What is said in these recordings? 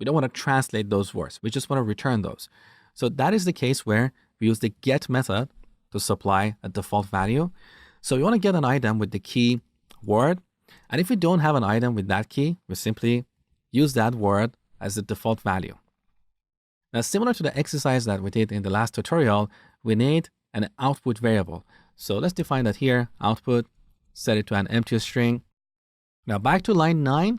We don't want to translate those words. We just want to return those. So that is the case where we use the get method to supply a default value. So we want to get an item with the key word. And if we don't have an item with that key, we simply use that word as the default value. Now, similar to the exercise that we did in the last tutorial, we need an output variable. So let's define that here, output, set it to an empty string. Now back to line 9,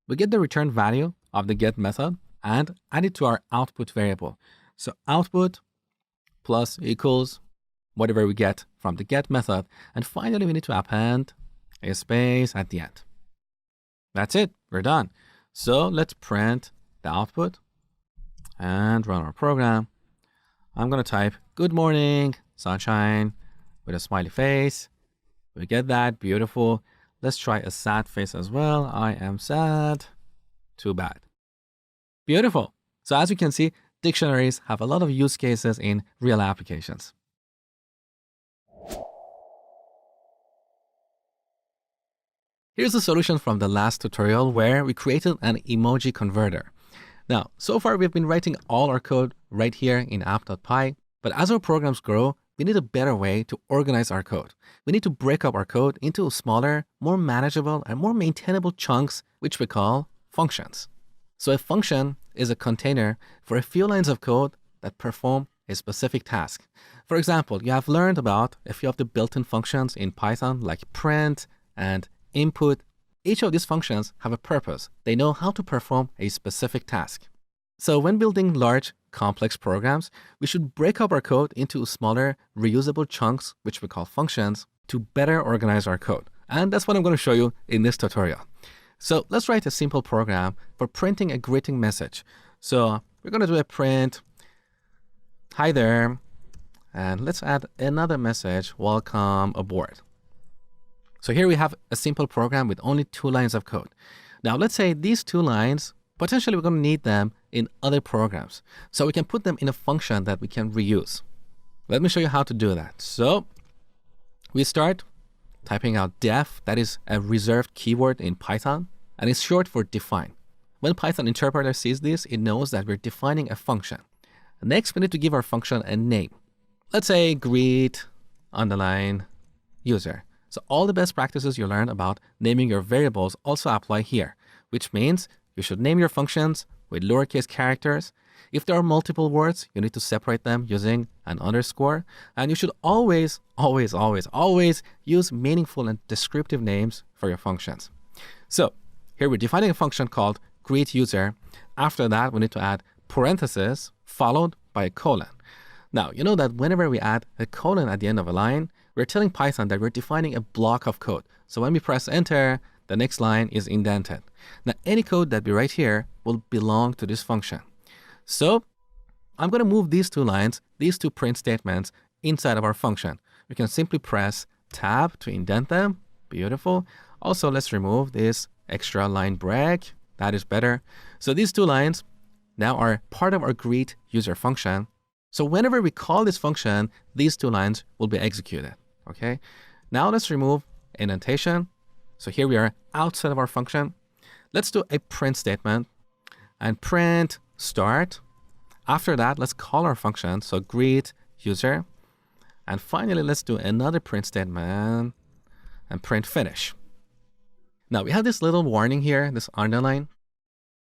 we get the return value of the get method and add it to our output variable. So output plus equals whatever we get from the get method. And finally, we need to append a space at the end. That's it, we're done. So let's print the output and run our program. I'm going to type good morning, sunshine, with a smiley face. We get that, beautiful. Let's try a sad face as well. I am sad, too bad. Beautiful. So as you can see, dictionaries have a lot of use cases in real applications. Here's a solution from the last tutorial where we created an emoji converter. Now, so far we've been writing all our code right here in app.py, but as our programs grow, we need a better way to organize our code. We need to break up our code into smaller, more manageable, and more maintainable chunks, which we call functions. So a function is a container for a few lines of code that perform a specific task. For example, you have learned about a few of the built-in functions in Python like print and input. Each of these functions have a purpose. They know how to perform a specific task. So when building large, complex programs, we should break up our code into smaller, reusable chunks, which we call functions, to better organize our code. And that's what I'm going to show you in this tutorial. So let's write a simple program for printing a greeting message. So we're going to do a print, hi there, and let's add another message, welcome aboard. So here we have a simple program with only 2 lines of code. Now let's say these 2 lines, potentially we're going to need them in other programs. So we can put them in a function that we can reuse. Let me show you how to do that. So we start typing out def, that is a reserved keyword in Python, and it's short for define. When Python interpreter sees this, it knows that we're defining a function. Next, we need to give our function a name. Let's say greet underline user. So all the best practices you learn about naming your variables also apply here, which means you should name your functions with lowercase characters. If there are multiple words, you need to separate them using an underscore. And you should always use meaningful and descriptive names for your functions. So here we're defining a function called greet user. After that, we need to add parentheses followed by a colon. Now, you know that whenever we add a colon at the end of a line, we're telling Python that we're defining a block of code. So when we press enter, the next line is indented. Now, any code that we write here will belong to this function. So I'm going to move these 2 lines, these 2 print statements inside of our function. We can simply press tab to indent them. Beautiful. Also, let's remove this extra line break. That is better. So these 2 lines now are part of our greet user function. So whenever we call this function, these 2 lines will be executed. Okay. Now let's remove indentation. So here we are outside of our function. Let's do a print statement and print start. After that, let's call our function. So greet user. And finally, let's do another print statement and print finish. Now we have this little warning here, this underline.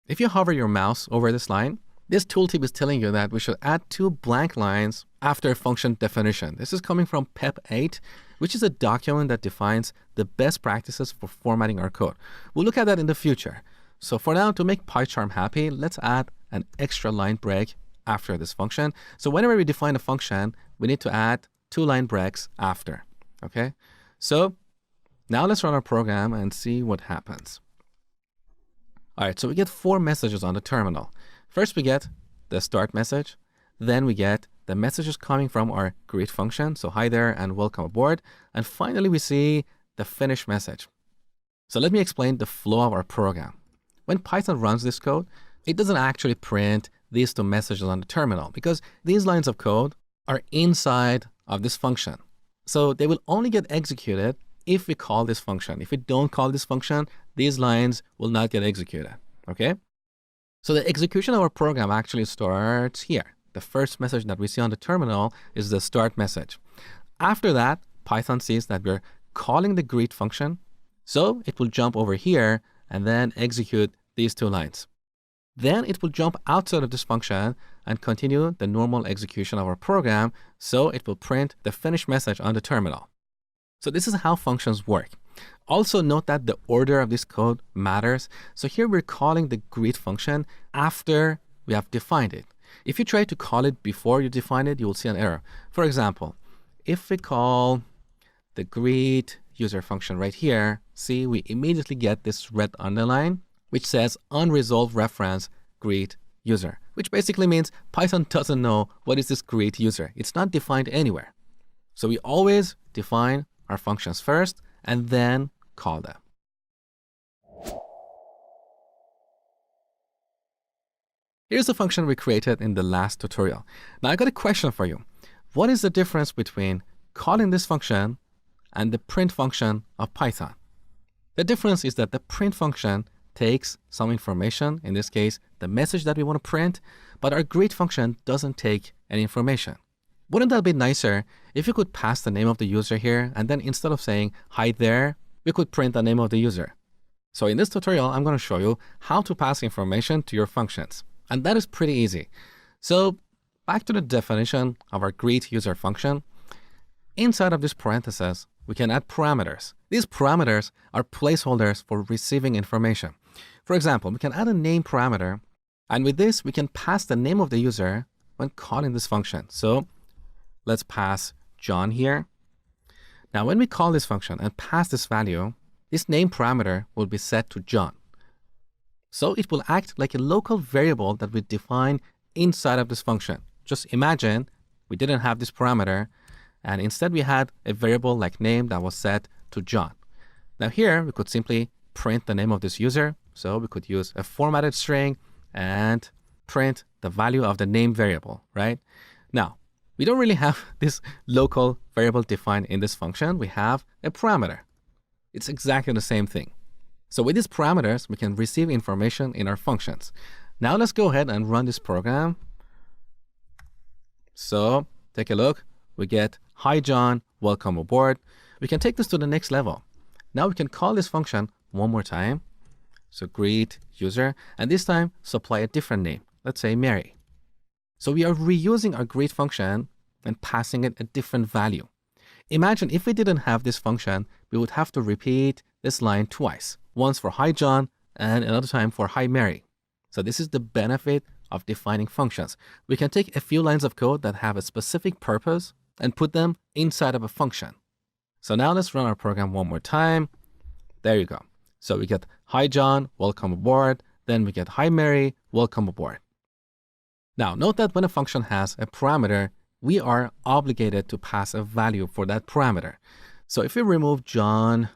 If you hover your mouse over this line, this tooltip is telling you that we should add 2 blank lines after function definition. This is coming from PEP 8, which is a document that defines the best practices for formatting our code. We'll look at that in the future. So for now, to make PyCharm happy, let's add an extra line break after this function. So whenever we define a function, we need to add 2 line breaks after. Okay. So now let's run our program and see what happens. All right. So we get 4 messages on the terminal. First, we get the start message. Then we get the messages coming from our greet function. So hi there and welcome aboard. And finally, we see the finish message. So let me explain the flow of our program. When Python runs this code, it doesn't actually print these 2 messages on the terminal because these lines of code are inside of this function. So they will only get executed if we call this function. If we don't call this function, these lines will not get executed. Okay. So the execution of our program actually starts here. The first message that we see on the terminal is the start message. After that, Python sees that we're calling the greet function. So it will jump over here and then execute these two lines. Then it will jump outside of this function and continue the normal execution of our program. So it will print the finished message on the terminal. So this is how functions work. Also note that the order of this code matters. So here we're calling the greet function after we have defined it. If you try to call it before you define it, you will see an error. For example, if we call the greet user function right here, see, we immediately get this red underline, which says unresolved reference greet user, which basically means Python doesn't know what is this greet user. It's not defined anywhere. So we always define our functions first and then call them. Here's the function we created in the last tutorial. Now I got a question for you. What is the difference between calling this function and the print function of Python? The difference is that the print function takes some information, in this case, the message that we want to print, but our greet function doesn't take any information. Wouldn't that be nicer if you could pass the name of the user here, and then instead of saying, hi there, we could print the name of the user? So in this tutorial, I'm going to show you how to pass information to your functions. And that is pretty easy. So back to the definition of our greet user function. Inside of this parenthesis, we can add parameters. These parameters are placeholders for receiving information. For example, we can add a name parameter, and with this, we can pass the name of the user when calling this function. So let's pass John here. Now, when we call this function and pass this value, this name parameter will be set to John. So it will act like a local variable that we define inside of this function. Just imagine we didn't have this parameter, and instead we had a variable like name that was set to John. Now here, we could simply print the name of this user. So we could use a formatted string and print the value of the name variable, right? Now, we don't really have this local variable defined in this function. We have a parameter. It's exactly the same thing. So with these parameters, we can receive information in our functions. Now let's go ahead and run this program. So take a look. We get, hi John, welcome aboard. We can take this to the next level. Now we can call this function one more time. So greet user, and this time supply a different name. Let's say Mary. So we are reusing our greet function and passing it a different value. Imagine if we didn't have this function, we would have to repeat this line twice. Once for hi John and another time for hi Mary. So this is the benefit of defining functions. We can take a few lines of code that have a specific purpose and put them inside of a function. So now let's run our program one more time. There you go. So we get hi John, welcome aboard. Then we get hi Mary, welcome aboard. Now note that when a function has a parameter, we are obligated to pass a value for that parameter. So if we remove John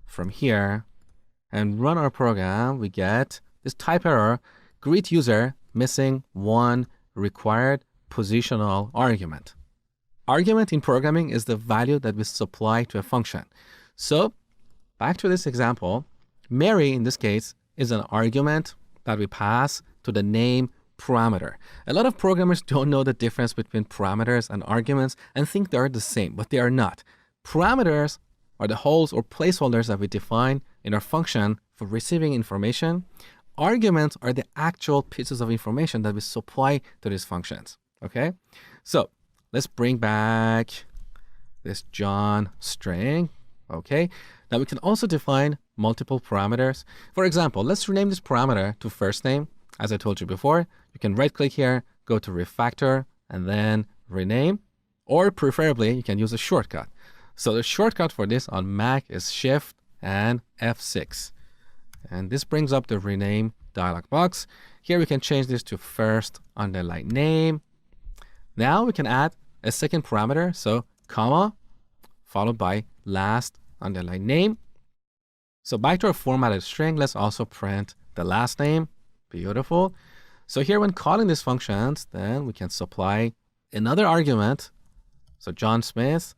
from here and run our program, we get this type error, greet user missing one required positional argument. Argument in programming is the value that we supply to a function. So back to this example, Mary in this case is an argument that we pass to the name parameter. A lot of programmers don't know the difference between parameters and arguments and think they are the same, but they are not. Parameters are the holes or placeholders that we define in our function for receiving information. Arguments are the actual pieces of information that we supply to these functions. Okay, so let's bring back this John string. Okay, now we can also define multiple parameters. For example, let's rename this parameter to first name. As I told you before, you can right click here, go to refactor, and then rename, or preferably you can use a shortcut. So the shortcut for this on Mac is Shift and F6. And this brings up the rename dialog box. Here we can change this to first underline name. Now we can add a second parameter, so comma, followed by last underline name. So back to our formatted string, let's also print the last name. Beautiful. So here when calling these functions, then we can supply another argument. So John Smith,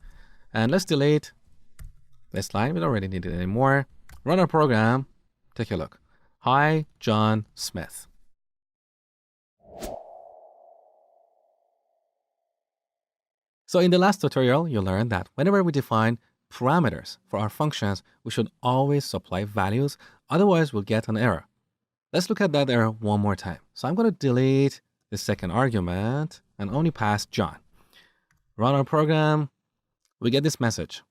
and let's delete this line. We don't really need it anymore. Run our program. Take a look. Hi, John Smith. So in the last tutorial, you learned that whenever we define parameters for our functions, we should always supply values, otherwise we'll get an error. Let's look at that error one more time. So I'm going to delete the second argument and only pass John. Run our program. We get this message.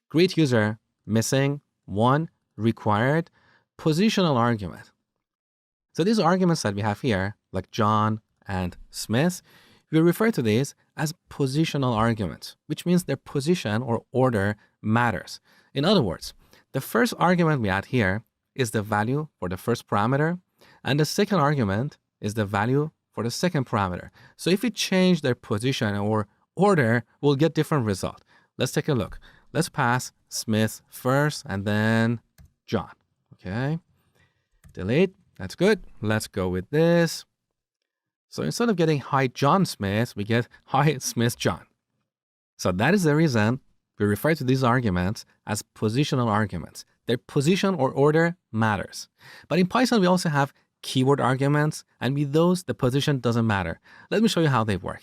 Greet user, missing, 1, required, positional argument. So these arguments that we have here, like John and Smith, we refer to these as positional arguments, which means their position or order matters. In other words, the first argument we add here is the value for the first parameter, and the second argument is the value for the second parameter. So if we change their position or order, we'll get different result. Let's take a look. Let's pass Smith first and then John. Okay. Delete. That's good. Let's go with this. So instead of getting hi John Smith, we get hi Smith John. So that is the reason we refer to these arguments as positional arguments. Their position or order matters. But in Python, we also have keyword arguments, and with those, the position doesn't matter. Let me show you how they work.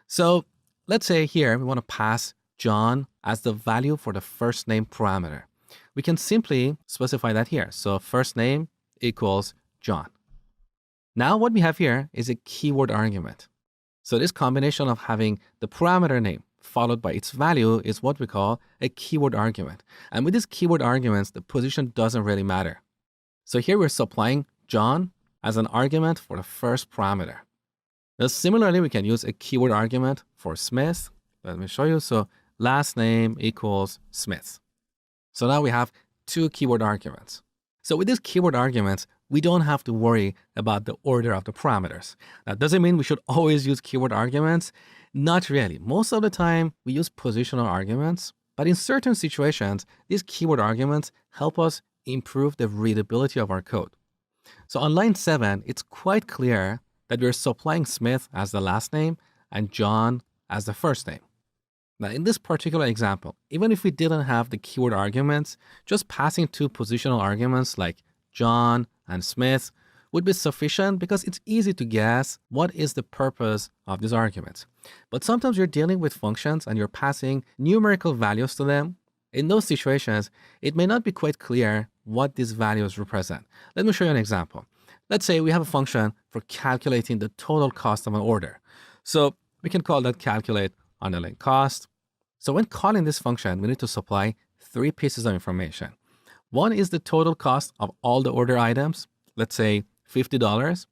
So let's say here we want to pass John as the value for the first name parameter. We can simply specify that here. So first name equals John. Now what we have here is a keyword argument. So this combination of having the parameter name followed by its value is what we call a keyword argument. And with these keyword arguments, the position doesn't really matter. So here we're supplying John as an argument for the first parameter. Now similarly, we can use a keyword argument for Smith. Let me show you. So last name equals Smith. So now we have 2 keyword arguments. So with these keyword arguments, we don't have to worry about the order of the parameters. That doesn't mean we should always use keyword arguments. Not really. Most of the time, we use positional arguments, but in certain situations, these keyword arguments help us improve the readability of our code. So on line 7, it's quite clear that we're supplying Smith as the last name and John as the first name. Now, in this particular example, even if we didn't have the keyword arguments, just passing 2 positional arguments like John and Smith would be sufficient because it's easy to guess what is the purpose of these arguments. But sometimes you're dealing with functions and you're passing numerical values to them. In those situations, it may not be quite clear what these values represent. Let me show you an example. Let's say we have a function for calculating the total cost of an order. So we can call that calculate underlying cost. So when calling this function, we need to supply 3 pieces of information. One is the total cost of all the order items, let's say $50.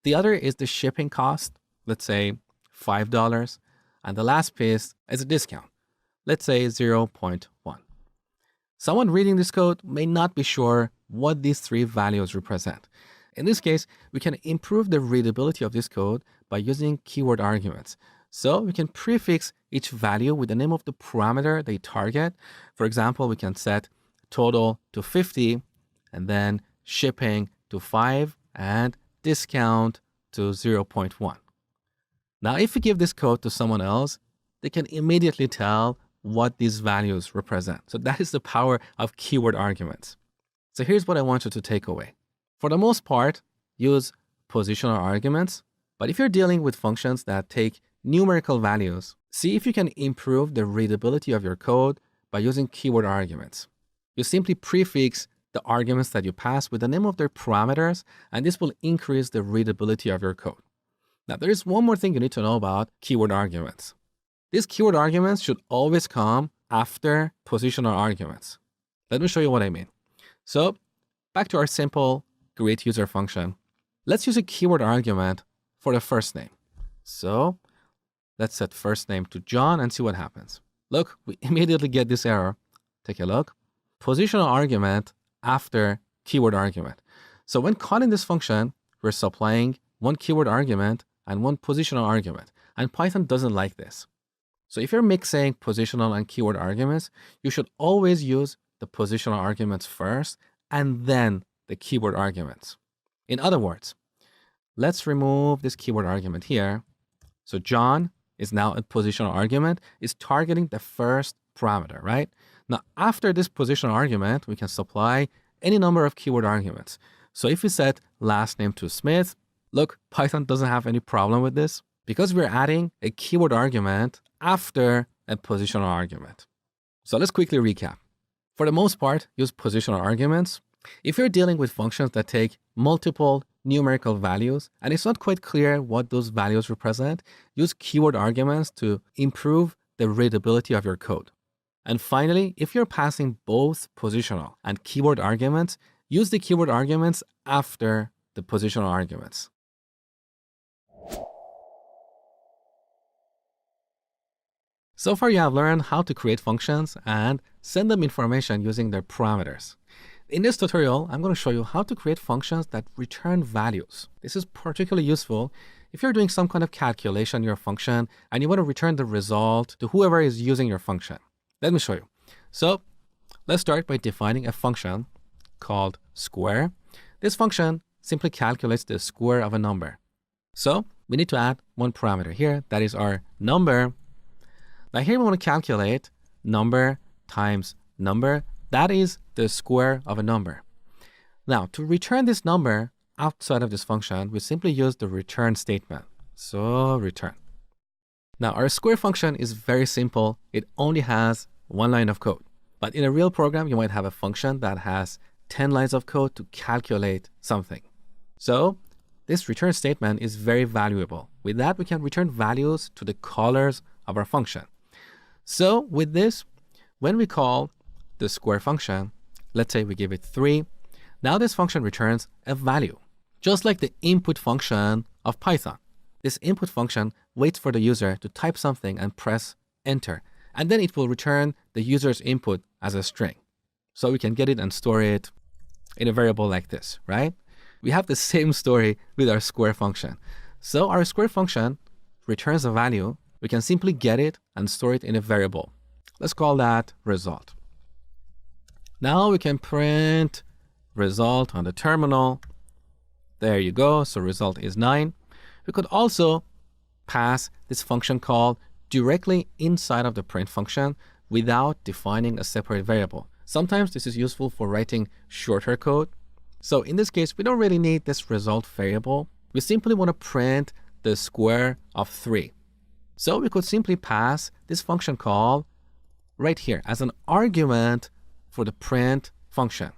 The other is the shipping cost, let's say $5. And the last piece is a discount, let's say 0.1. Someone reading this code may not be sure what these 3 values represent. In this case, we can improve the readability of this code by using keyword arguments. So we can prefix each value with the name of the parameter they target. For example, we can set total to 50 and then shipping to 5 and discount to 0.1. Now, if we give this code to someone else, they can immediately tell what these values represent. So that is the power of keyword arguments. So here's what I want you to take away. For the most part, use positional arguments. But if you're dealing with functions that take numerical values, see if you can improve the readability of your code by using keyword arguments. You simply prefix the arguments that you pass with the name of their parameters, and this will increase the readability of your code. Now, there is one more thing you need to know about keyword arguments. These keyword arguments should always come after positional arguments. Let me show you what I mean. So back to our simple greet user function. Let's use a keyword argument for the first name. So let's set first name to John and see what happens. Look, we immediately get this error. Take a look. Positional argument after keyword argument. So when calling this function, we're supplying 1 keyword argument and 1 positional argument. And Python doesn't like this. So if you're mixing positional and keyword arguments, you should always use the positional arguments first and then the keyword arguments. In other words, let's remove this keyword argument here. So John is now a positional argument, is targeting the first parameter, right? Now, after this positional argument, we can supply any number of keyword arguments. So if we set last name to Smith, look, Python doesn't have any problem with this because we're adding a keyword argument after a positional argument. So let's quickly recap. For the most part, use positional arguments. If you're dealing with functions that take multiple numerical values and it's not quite clear what those values represent, use keyword arguments to improve the readability of your code. And finally, if you're passing both positional and keyword arguments, use the keyword arguments after the positional arguments. So far, you have learned how to create functions and send them information using their parameters. In this tutorial, I'm going to show you how to create functions that return values. This is particularly useful if you're doing some kind of calculation in your function and you want to return the result to whoever is using your function. Let me show you. So let's start by defining a function called square. This function simply calculates the square of a number. So we need to add one parameter here, that is our number. Now here we want to calculate number times number. That is the square of a number. Now, to return this number outside of this function, we simply use the return statement. So return. Now, our square function is very simple. It only has one line of code. But in a real program, you might have a function that has 10 lines of code to calculate something. So this return statement is very valuable. With that, we can return values to the callers of our function. So with this, when we call the square function, let's say we give it 3. Now this function returns a value, just like the input function of Python. This input function waits for the user to type something and press enter, and then it will return the user's input as a string. So we can get it and store it in a variable like this, right? We have the same story with our square function. So our square function returns a value. We can simply get it and store it in a variable. Let's call that result. Now we can print result on the terminal. There you go. So result is 9. We could also pass this function call directly inside of the print function without defining a separate variable. Sometimes this is useful for writing shorter code. So in this case, we don't really need this result variable. We simply want to print the square of 3. So we could simply pass this function call right here as an argument for the print function.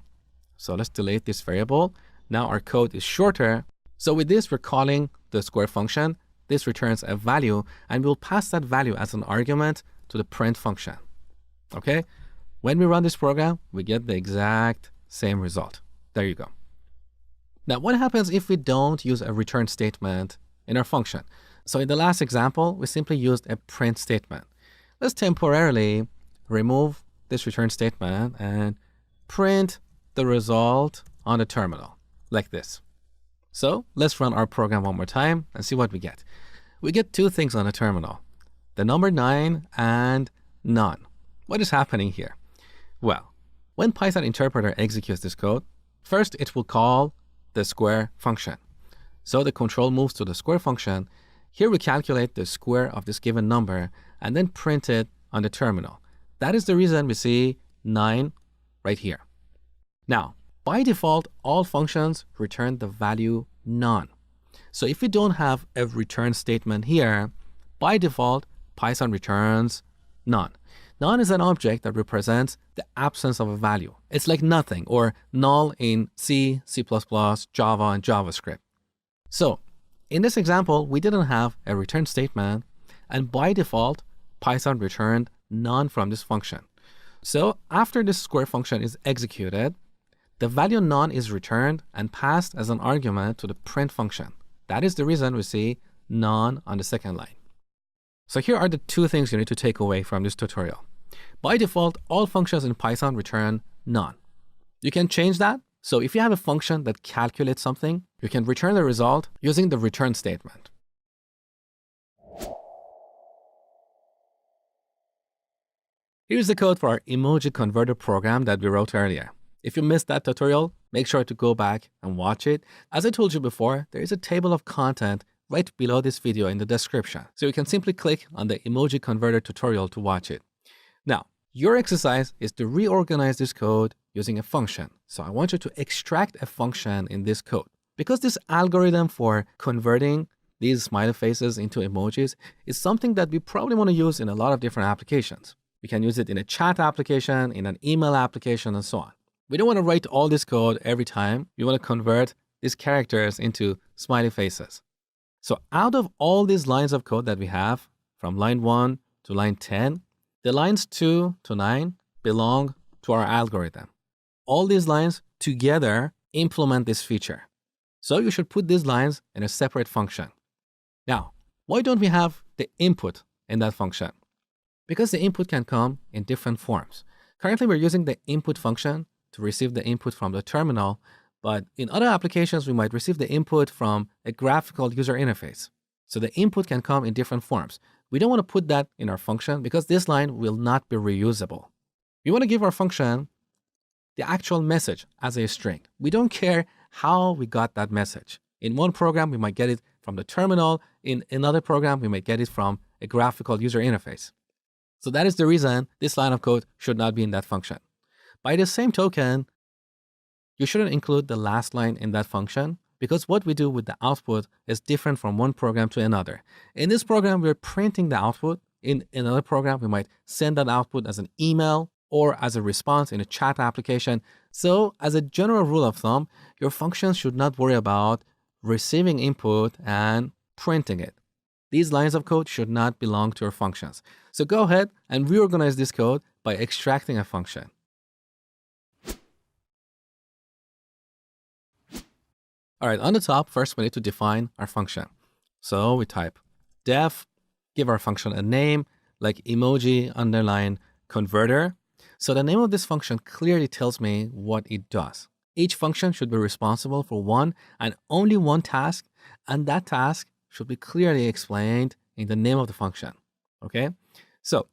So let's delete this variable. Now our code is shorter. So with this, we're calling the square function. This returns a value, and we'll pass that value as an argument to the print function. Okay? When we run this program, we get the exact same result. There you go. Now, what happens if we don't use a return statement in our function? So in the last example, we simply used a print statement. Let's temporarily remove this return statement and print the result on the terminal like this. So let's run our program one more time and see what we get. We get two things on the terminal, the number 9 and none. What is happening here? Well, when Python interpreter executes this code, first it will call the square function. So the control moves to the square function. Here we calculate the square of this given number and then print it on the terminal. That is the reason we see 9 right here. Now, by default, all functions return the value none. So if we don't have a return statement here, by default, Python returns none. None is an object that represents the absence of a value. It's like nothing, or null in C, C++, Java, and JavaScript. So in this example, we didn't have a return statement, and by default, Python returned none from this function. So after this square function is executed, the value none is returned and passed as an argument to the print function. That is the reason we see none on the second line. So here are the two things you need to take away from this tutorial. By default, all functions in Python return none. You can change that. So if you have a function that calculates something, you can return the result using the return statement. Here's the code for our emoji converter program that we wrote earlier. If you missed that tutorial, make sure to go back and watch it. As I told you before, there is a table of content right below this video in the description. So you can simply click on the emoji converter tutorial to watch it. Now, your exercise is to reorganize this code using a function. So I want you to extract a function in this code. Because this algorithm for converting these smiley faces into emojis is something that we probably want to use in a lot of different applications. We can use it in a chat application, in an email application, and so on. We don't want to write all this code every time. We want to convert these characters into smiley faces. So out of all these lines of code that we have, from line 1 to line 10, the lines 2 to 9 belong to our algorithm. All these lines together implement this feature. So you should put these lines in a separate function. Now, why don't we have the input in that function? Because the input can come in different forms. Currently, we're using the input function to receive the input from the terminal, but in other applications, we might receive the input from a graphical user interface. So the input can come in different forms. We don't want to put that in our function because this line will not be reusable. We want to give our function the actual message as a string. We don't care how we got that message. In one program, we might get it from the terminal. In another program, we might get it from a graphical user interface. So that is the reason this line of code should not be in that function. By the same token, you shouldn't include the last line in that function because what we do with the output is different from one program to another. In this program, we're printing the output. In another program, we might send that output as an email or as a response in a chat application. So as a general rule of thumb, your functions should not worry about receiving input and printing it. These lines of code should not belong to your functions. So go ahead and reorganize this code by extracting a function. All right, on the top, first we need to define our function. So we type def, give our function a name like emoji underline converter. So the name of this function clearly tells me what it does. Each function should be responsible for one and only one task, and that task should be clearly explained in the name of the function, okay? So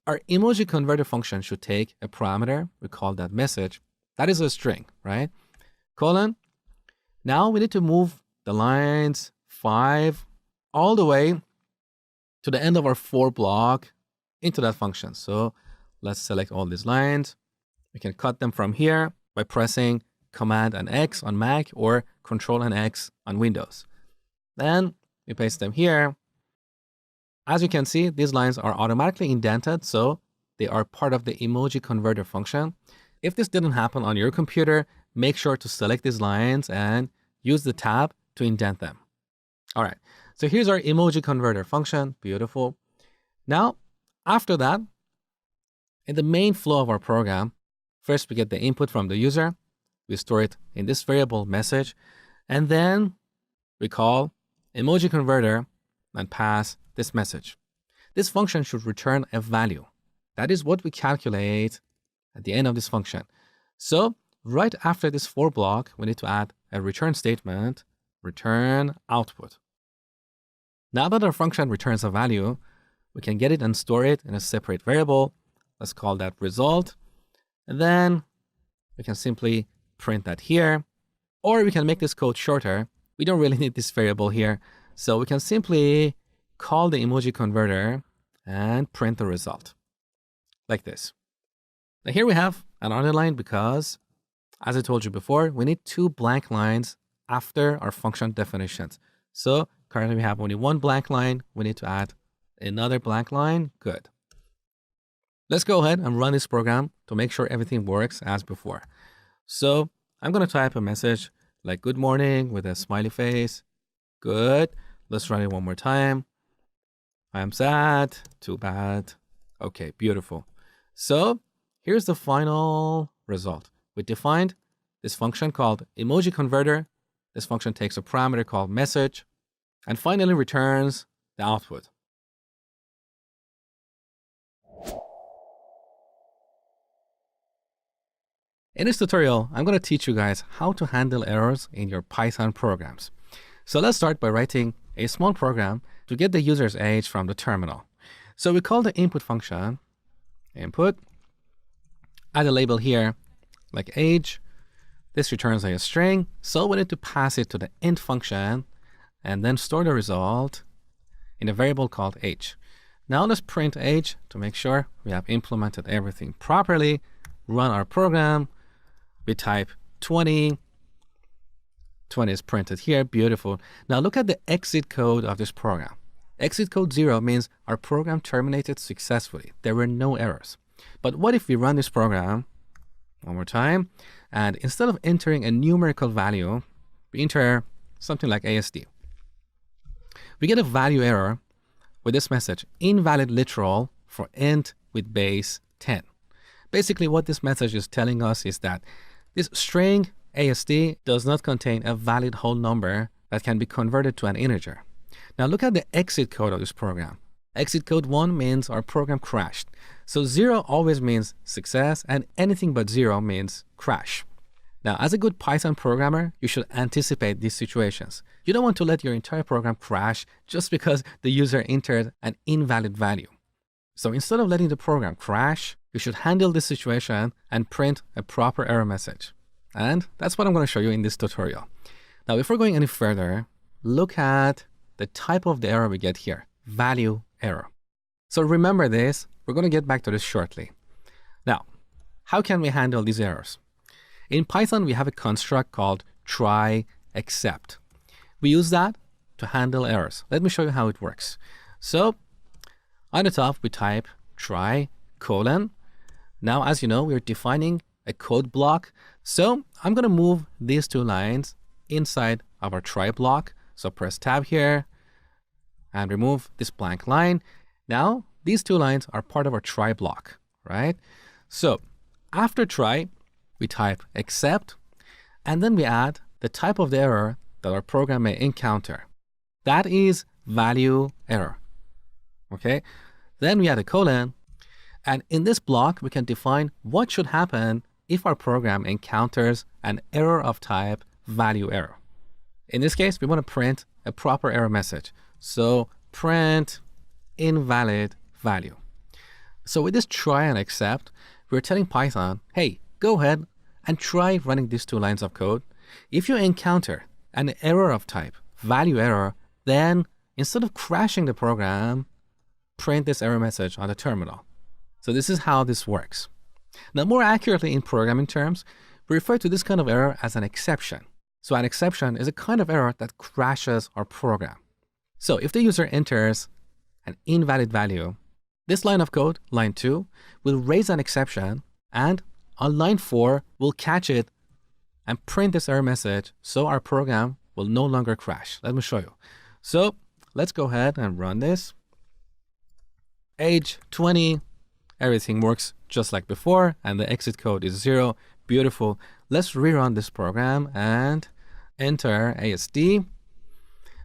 our emoji converter function should take a parameter, we call that message. That is a string, right? Colon. Now we need to move the lines 5 all the way to the end of our for block into that function. So let's select all these lines. We can cut them from here by pressing Command and X on Mac or Control and X on Windows. Then we paste them here. As you can see, these lines are automatically indented, so they are part of the emoji converter function. If this didn't happen on your computer, make sure to select these lines and use the tab to indent them. All right, so here's our emoji converter function. Beautiful. Now, after that, in the main flow of our program, first we get the input from the user. We store it in this variable message, and then we call emoji converter and pass this message. This function should return a value. That is what we calculate at the end of this function. So right after this for block, we need to add a return statement, return output. Now that our function returns a value, we can get it and store it in a separate variable. Let's call that result. And then we can simply print that here, or we can make this code shorter. We don't really need this variable here. So we can simply call the emoji converter and print the result like this. Now here we have another line because, as I told you before, we need 2 blank lines after our function definitions. So currently we have only 1 blank line. We need to add another blank line. Good. Let's go ahead and run this program to make sure everything works as before. So I'm going to type a message like good morning with a smiley face. Good. Let's run it one more time. I'm sad. Too bad. Okay, beautiful. So here's the final result. We defined this function called emoji converter. This function takes a parameter called message and finally returns the output. In this tutorial, I'm going to teach you guys how to handle errors in your Python programs. So let's start by writing a small program to get the user's age from the terminal. So we call the input function input, add a label here like age. This returns a string, so we need to pass it to the int function and then store the result in a variable called age. Now let's print age to make sure we have implemented everything properly. Run our program. We type 20, 20 is printed here. Beautiful. Now look at the exit code of this program. Exit code 0 means our program terminated successfully. There were no errors. But what if we run this program one more time, and instead of entering a numerical value, we enter something like ASD. We get a value error with this message, invalid literal for int with base 10. Basically, what this message is telling us is that this string ASD does not contain a valid whole number that can be converted to an integer. Now look at the exit code of this program. Exit code 1 means our program crashed. So 0 always means success, and anything but 0 means crash. Now, as a good Python programmer, you should anticipate these situations. You don't want to let your entire program crash just because the user entered an invalid value. So instead of letting the program crash, you should handle this situation and print a proper error message. And that's what I'm going to show you in this tutorial. Now, before going any further, look at the type of the error we get here, value error. So remember this, we're going to get back to this shortly. Now, how can we handle these errors? In Python, we have a construct called try except. We use that to handle errors. Let me show you how it works. So on the top, we type try colon. Now, as you know, we're defining a code block. So I'm going to move these two lines inside of our try block. So press tab here and remove this blank line. Now, these two lines are part of our try block, right? So after try, we type except, and then we add the type of the error that our program may encounter. That is value error, okay? Then we add a colon, and in this block, we can define what should happen if our program encounters an error of type value error. In this case, we want to print a proper error message. So print invalid value. So with this try and except, we're telling Python, hey, go ahead and try running these two lines of code. If you encounter an error of type value error, then instead of crashing the program, print this error message on the terminal. So this is how this works. Now, more accurately in programming terms, we refer to this kind of error as an exception. So an exception is a kind of error that crashes our program. So if the user enters an invalid value, this line of code, line 2, will raise an exception, and on line 4, we'll catch it and print this error message so our program will no longer crash. Let me show you. So let's go ahead and run this. Age 20, everything works just like before, and the exit code is 0. Beautiful. Let's rerun this program and enter ASD.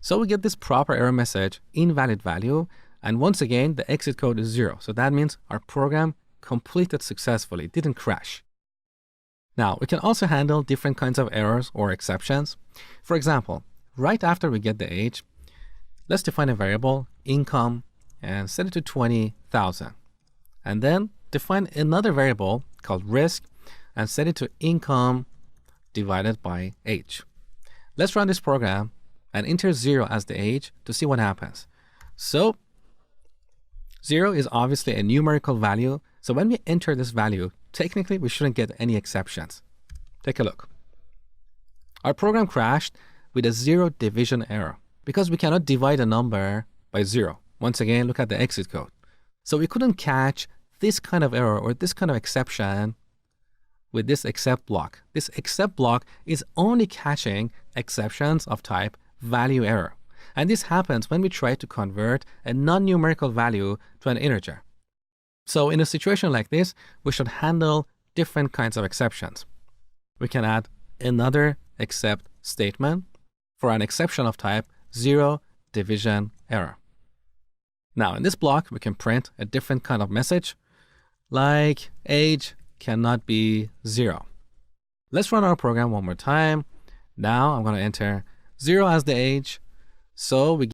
So we get this proper error message, invalid value, and once again, the exit code is 0. So that means our program completed successfully, didn't crash. Now, we can also handle different kinds of errors or exceptions. For example, right after we get the age, let's define a variable, income, and set it to 20,000. And then define another variable called risk and set it to income divided by age. Let's run this program and enter 0 as the age to see what happens. So 0 is obviously a numerical value. So when we enter this value, technically we shouldn't get any exceptions. Take a look. Our program crashed with a 0 division error because we cannot divide a number by 0. Once again, look at the exit code. So we couldn't catch this kind of error or this kind of exception with this except block. This except block is only catching exceptions of type value error. And this happens when we try to convert a non-numerical value to an integer. So in a situation like this, we should handle different kinds of exceptions. We can add another except statement for an exception of type 0 division error. Now in this block, we can print a different kind of message like age cannot be 0. Let's run our program one more time. Now I'm going to enter 0 as the age. So we